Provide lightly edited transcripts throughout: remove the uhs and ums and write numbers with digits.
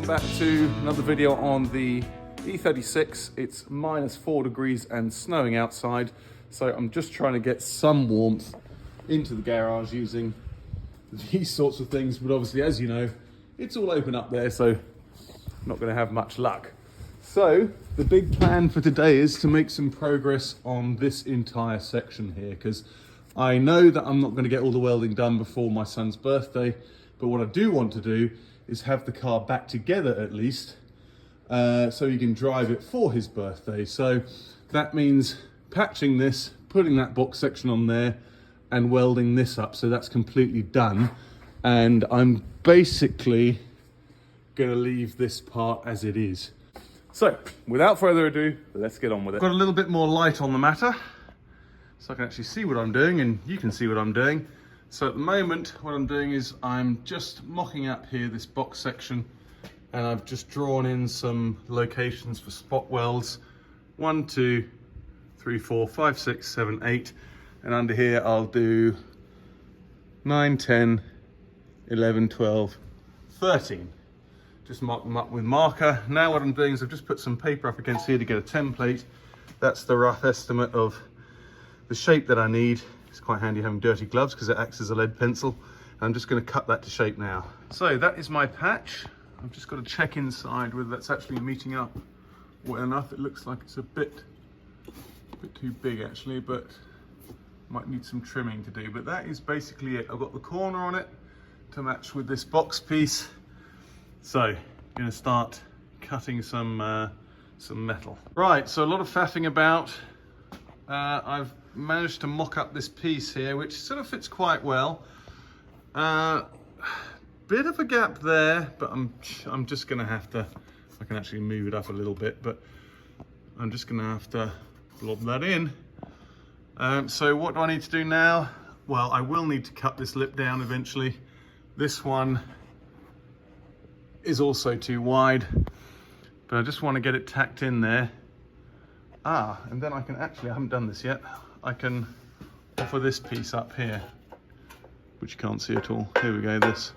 back to another video on the E36. It's -4 degrees and snowing outside, so I'm just trying to get some warmth into the garage using these sorts of things, but obviously, as you know, it's all open up there, so I'm not going to have much luck. So the big plan for today is to make some progress on this entire section here, because I know that I'm not going to get all the welding done before my son's birthday, but what I do want to do is have the car back together at least, so he can drive it for his birthday. So that means patching this, putting that box section on there, and welding this up, so that's completely done. And I'm basically gonna leave this part as it is. So without further ado, let's get on with it. Got a little bit more light on the matter, so I can actually see what I'm doing, and you can see what I'm doing. So at the moment, what I'm doing is I'm just mocking up here this box section, and I've just drawn in some locations for spot welds. 1, 2, 3, 4, 5, 6, 7, 8. And under here, I'll do 9, 10, 11, 12, 13. Just mark them up with marker. Now what I'm doing is I've just put some paper up against here to get a template. That's the rough estimate of the shape that I need. It's quite handy having dirty gloves because it acts as a lead pencil. And I'm just going to cut that to shape now. So that is my patch. I've just got to check inside whether that's actually meeting up well enough. It looks like it's a bit too big actually, but might need some trimming to do. But that is basically it. I've got the corner on it to match with this box piece. So I'm going to start cutting some metal. Right, so a lot of faffing about. I've managed to mock up this piece here, which sort of fits quite well. Bit of a gap there, but I'm just gonna have to, I can actually move it up a little bit, but I'm just gonna have to blob that in. So what do I need to do now? Well, I will need to cut this lip down eventually. This one is also too wide, but I just want to get it tacked in there. And then I can actually, I haven't done this yet, I can offer this piece up here, which you can't see at all. Here we go, this,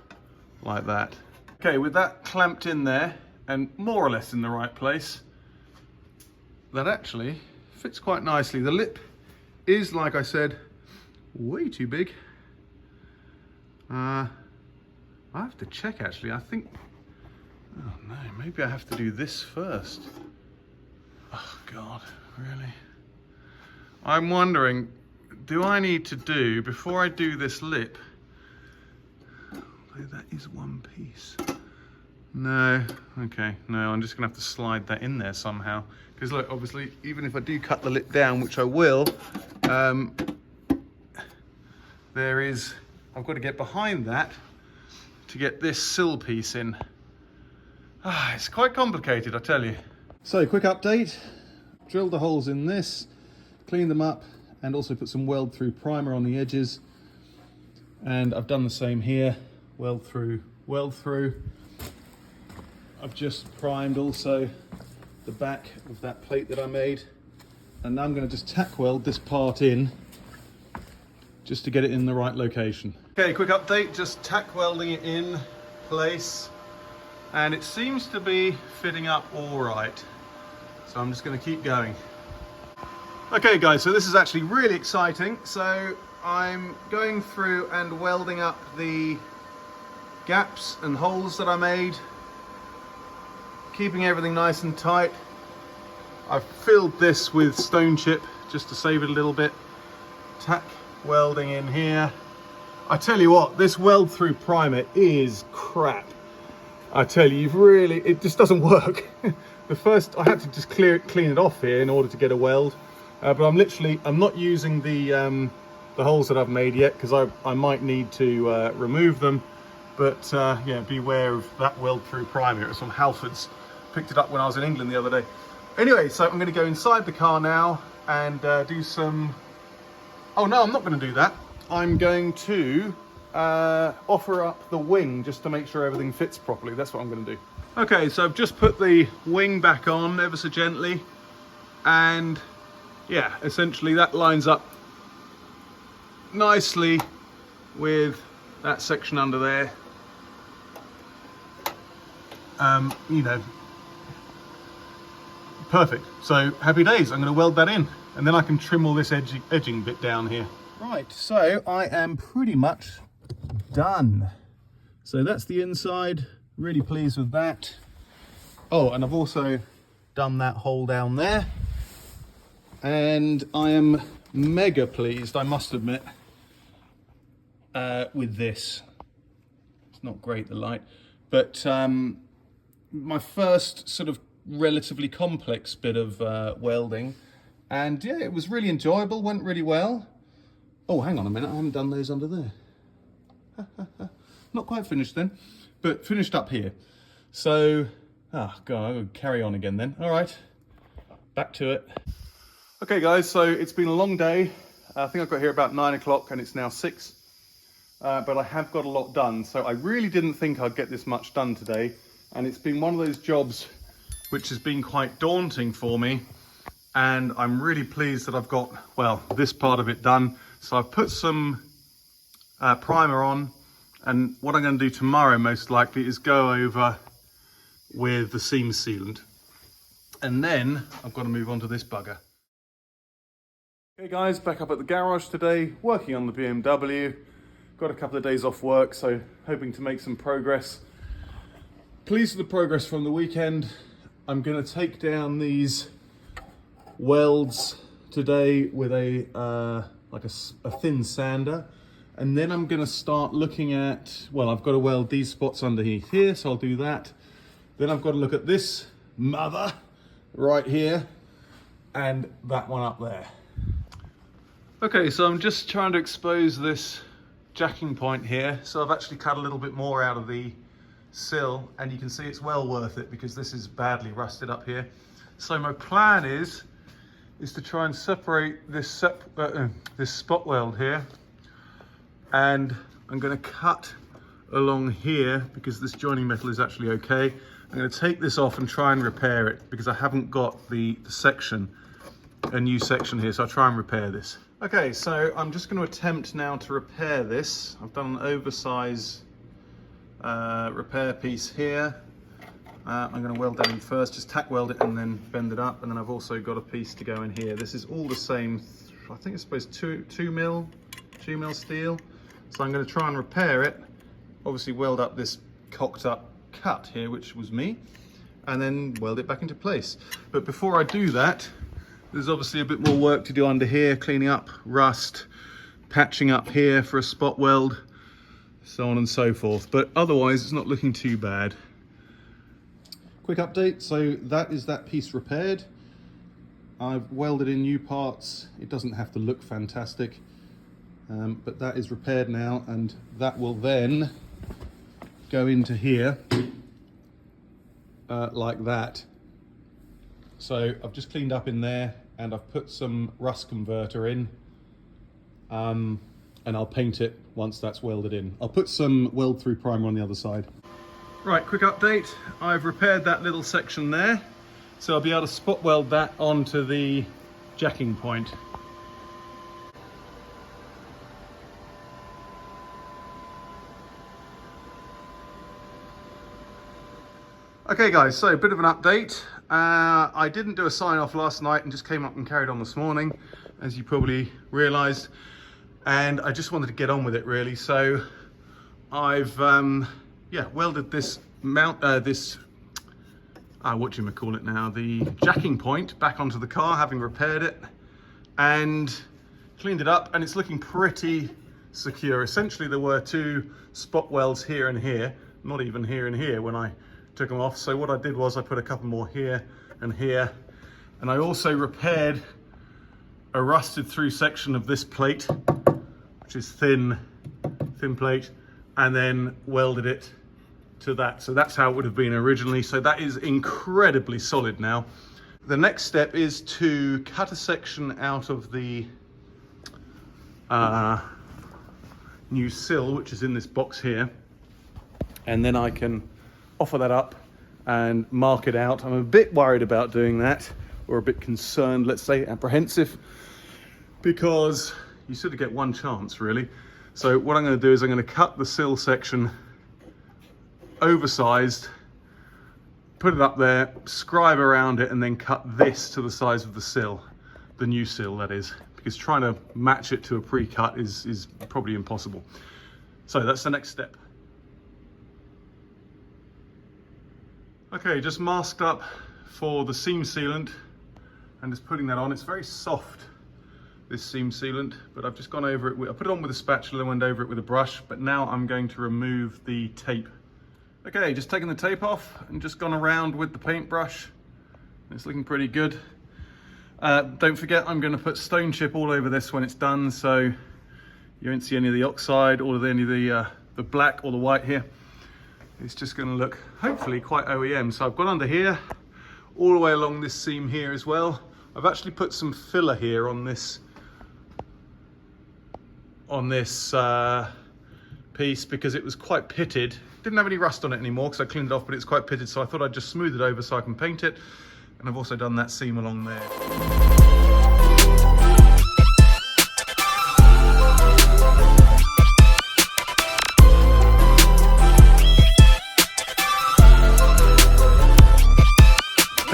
like that. Okay, with that clamped in there and more or less in the right place, that actually fits quite nicely. The lip is, like I said, way too big. I have to check actually, I think, oh no, maybe I have to do this first. Oh God, really? I'm wondering, do I need to do, before I do this lip, that is one piece. No, okay, no, I'm just gonna have to slide that in there somehow. Because look, obviously, even if I do cut the lip down, which I will, there is, I've got to get behind that to get this sill piece in. It's quite complicated, I tell you. So, quick update. Drilled the holes in this, cleaned them up, and also put some weld through primer on the edges. And I've done the same here. Weld through, weld through. I've just primed also the back of that plate that I made. And now I'm going to just tack weld this part in, just to get it in the right location. Okay, quick update, just tack welding it in place. And it seems to be fitting up all right. So I'm just going to keep going. Okay guys, so this is actually really exciting. So I'm going through and welding up the gaps and holes that I made, keeping everything nice and tight. I've filled this with stone chip just to save it a little bit. Tack welding in here. I tell you what, this weld through primer is crap. I tell you, it just doesn't work. The first, I had to just clean it off here in order to get a weld. But I'm not using the holes that I've made yet, because I might need to remove them. But yeah, beware of that weld through primer. It was from Halfords. Picked it up when I was in England the other day. Anyway, so I'm going to go inside the car now and do some... Oh no, I'm not going to do that. I'm going to offer up the wing just to make sure everything fits properly. That's what I'm going to do. Okay, so I've just put the wing back on ever so gently, and yeah, essentially that lines up nicely with that section under there. you know, perfect. So happy days. I'm going to weld that in, and then I can trim all this edging bit down here. Right, so I am pretty much done. So that's the inside. Really pleased with that. Oh, and I've also done that hole down there, and I am mega pleased, I must admit, with this. It's not great, the light, but my first sort of relatively complex bit of welding, and yeah, it was really enjoyable, went really well. Oh, hang on a minute, I haven't done those under there. Not quite finished then, but finished up here. So, God, I'll carry on again then. All right, back to it. Okay guys, so it's been a long day. I think I got here about 9 o'clock and it's now 6. But I have got a lot done. So I really didn't think I'd get this much done today. And it's been one of those jobs which has been quite daunting for me. And I'm really pleased that I've got, well, this part of it done. So I've put some primer on. And what I'm going to do tomorrow, most likely, is go over with the seam sealant. And then I've got to move on to this bugger. Okay guys, back up at the garage today, working on the BMW. Got a couple of days off work, so hoping to make some progress. Pleased with the progress from the weekend. I'm going to take down these welds today with a like a thin sander, and then I'm going to start looking at, well, I've got to weld these spots underneath here, so I'll do that. Then I've got to look at this mother right here and that one up there. Okay, so I'm just trying to expose this jacking point here. So I've actually cut a little bit more out of the sill, and you can see it's well worth it because this is badly rusted up here. So my plan is to try and separate this this spot weld here, and I'm going to cut along here because this joining metal is actually okay. I'm going to take this off and try and repair it because I haven't got the section, a new section here, so I'll try and repair this. Okay, so I'm just going to attempt now to repair this. I've done an oversize repair piece here. I'm going to weld that in first, just tack weld it and then bend it up, and then I've also got a piece to go in here. This is all the same, I think it's supposed to 2 mil steel. So I'm going to try and repair it, obviously weld up this cocked up cut here, which was me, and then weld it back into place. But before I do that, there's obviously a bit more work to do under here, cleaning up rust, patching up here for a spot weld, so on and so forth. But otherwise, it's not looking too bad. Quick update, so that is that piece repaired. I've welded in new parts. It doesn't have to look fantastic, but that is repaired now, and that will then go into here like that. So I've just cleaned up in there, and I've put some rust converter in, and I'll paint it once that's welded in. I'll put some weld through primer on the other side. Right, quick update. I've repaired that little section there, so I'll be able to spot weld that onto the jacking point. Okay guys, so a bit of an update. I didn't do a sign off last night and just came up and carried on this morning, as you probably realized, and I just wanted to get on with it really. So I've welded this what do you call it now, the jacking point back onto the car, having repaired it and cleaned it up, and it's looking pretty secure. Essentially there were 2 spot welds here and here, not even here and here when I took them off. So what I did was I put a couple more here and here, and I also repaired a rusted through section of this plate, which is thin plate, and then welded it to that. So that's how it would have been originally. So that is incredibly solid now. The next step is to cut a section out of the new sill, which is in this box here, and then I can offer that up and mark it out. I'm a bit worried about doing that, or a bit concerned, let's say apprehensive, because you sort of get one chance really. So what I'm going to do is I'm going to cut the sill section oversized, put it up there, scribe around it, and then cut this to the size of the sill, the new sill that is, because trying to match it to a pre-cut is probably impossible. So that's the next step. Okay, just masked up for the seam sealant and just putting that on. It's very soft, this seam sealant, but I've just gone over it. I put it on with a spatula, went over it with a brush, but now I'm going to remove the tape. Okay, just taking the tape off and just gone around with the paintbrush. It's looking pretty good. Don't forget, I'm going to put stone chip all over this when it's done, so you won't see any of the oxide or any of the black or the white here. It's just going to look, hopefully, quite OEM. So I've gone under here, all the way along this seam here as well. I've actually put some filler here on this piece because it was quite pitted. Didn't have any rust on it anymore because I cleaned it off, but it's quite pitted, so I thought I'd just smooth it over so I can paint it. And I've also done that seam along there.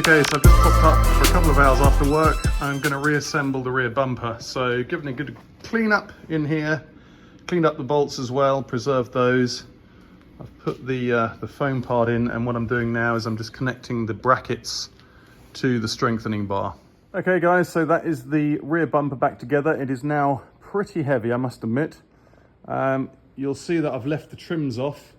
Okay, so I've just popped up for a couple of hours after work. I'm going to reassemble the rear bumper. So giving a good clean up in here, cleaned up the bolts as well, preserved those. I've put the foam part in, and what I'm doing now is I'm just connecting the brackets to the strengthening bar. Okay guys, so that is the rear bumper back together. It is now pretty heavy, I must admit. You'll see that I've left the trims off.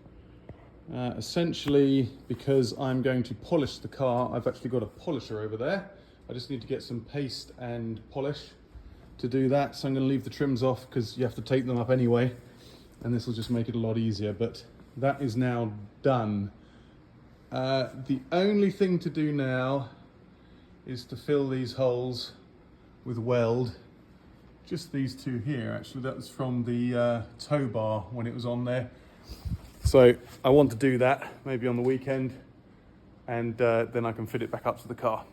Essentially because I'm going to polish the car. I've actually got a polisher over there. I just need to get some paste and polish to do that. So I'm going to leave the trims off because you have to tape them up anyway. And this will just make it a lot easier, but that is now done. The only thing to do now is to fill these holes with weld. Just these two here, actually. That was from the tow bar when it was on there. So I want to do that maybe on the weekend, and then I can fit it back up to the car.